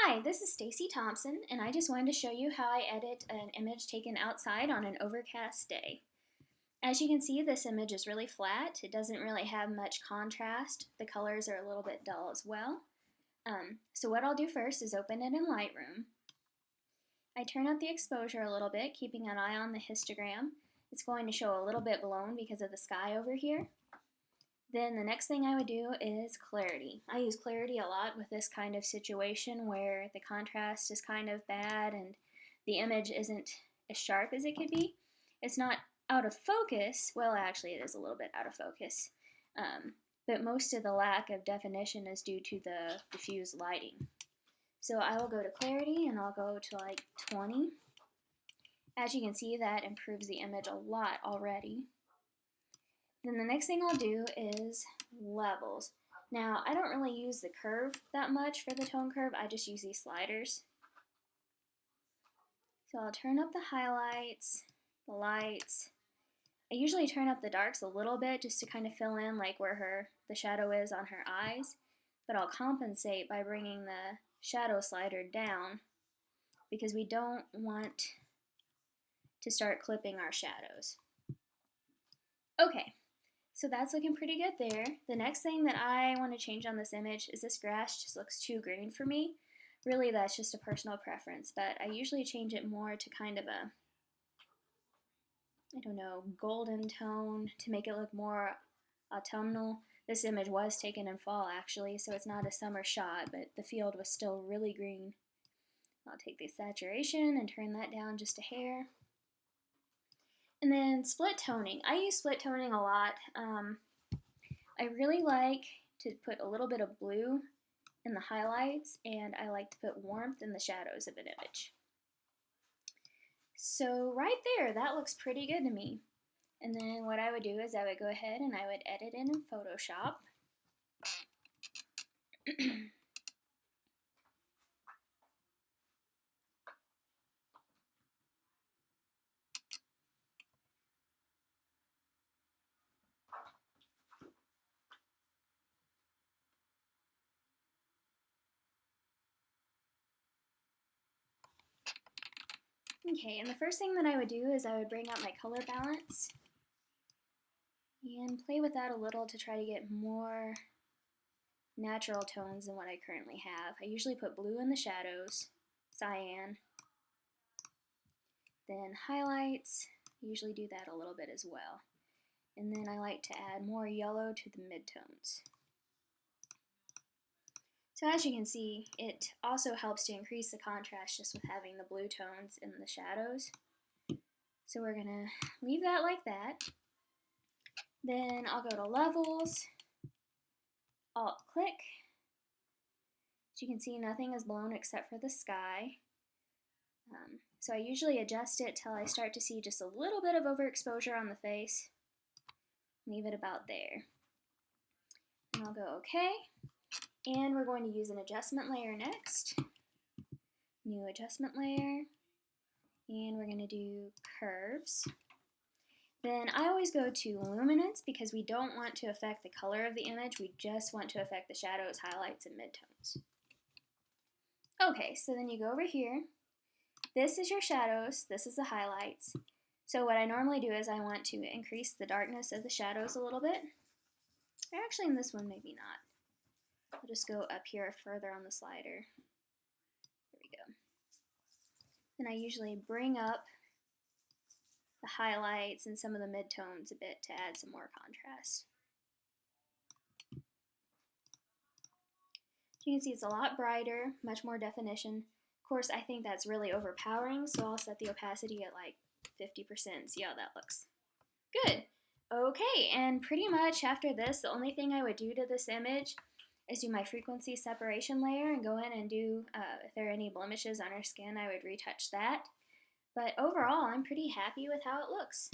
Hi, this is Stacy Thompson, and I just wanted to show you how I edit an image taken outside on an overcast day. As you can see, this image is really flat. It doesn't really have much contrast. The colors are a little bit dull as well. So what I'll do first is open it in Lightroom. I turn up the exposure a little bit, keeping an eye on the histogram. It's going to show a little bit blown because of the sky over here. Then the next thing I would do is clarity. I use clarity a lot with this kind of situation where the contrast is kind of bad and the image isn't as sharp as it could be. It's not out of focus. Well, actually, it is a little bit out of focus. But most of the lack of definition is due to the diffused lighting. So I will go to clarity and I'll go to like 20. As you can see, that improves the image a lot already. Then the next thing I'll do is levels. Now, I don't really use the curve that much for the tone curve. I just use these sliders. So I'll turn up the highlights, the lights. I usually turn up the darks a little bit just to kind of fill in like where the shadow is on her eyes. But I'll compensate by bringing the shadow slider down because we don't want to start clipping our shadows. Okay. So that's looking pretty good there. The next thing that I want to change on this image is this grass just looks too green for me. Really, that's just a personal preference, but I usually change it more to kind of a, I don't know, golden tone to make it look more autumnal. This image was taken in fall actually, so it's not a summer shot, but the field was still really green. I'll take the saturation and turn that down just a hair. And then split toning. I use split toning a lot. I really like to put a little bit of blue in the highlights, and I like to put warmth in the shadows of an image. So right there, that looks pretty good to me. And then what I would do is I would go ahead and I would edit it in Photoshop. Okay, and the first thing that I would do is I would bring up my color balance and play with that a little to try to get more natural tones than what I currently have. I usually put blue in the shadows, cyan, then highlights. I usually do that a little bit as well. And then I like to add more yellow to the midtones. So as you can see, it also helps to increase the contrast just with having the blue tones in the shadows. So we're gonna leave that like that. Then I'll go to levels, Alt-click. As you can see, nothing is blown except for the sky. So I usually adjust it till I start to see just a little bit of overexposure on the face. Leave it about there. And I'll go OK. And we're going to use an adjustment layer next. New adjustment layer. And we're going to do curves. Then I always go to luminance because we don't want to affect the color of the image. We just want to affect the shadows, highlights, and midtones. Okay, so then you go over here. This is your shadows. This is the highlights. So what I normally do is I want to increase the darkness of the shadows a little bit. Or actually in this one, maybe not. I'll just go up here further on the slider. There we go. Then I usually bring up the highlights and some of the midtones a bit to add some more contrast. You can see it's a lot brighter, much more definition. Of course, I think that's really overpowering, so I'll set the opacity at like 50%. See how that looks. Good. Okay, and pretty much after this, the only thing I would do to this image is do my frequency separation layer and go in and do, if there are any blemishes on her skin, I would retouch that. But overall, I'm pretty happy with how it looks.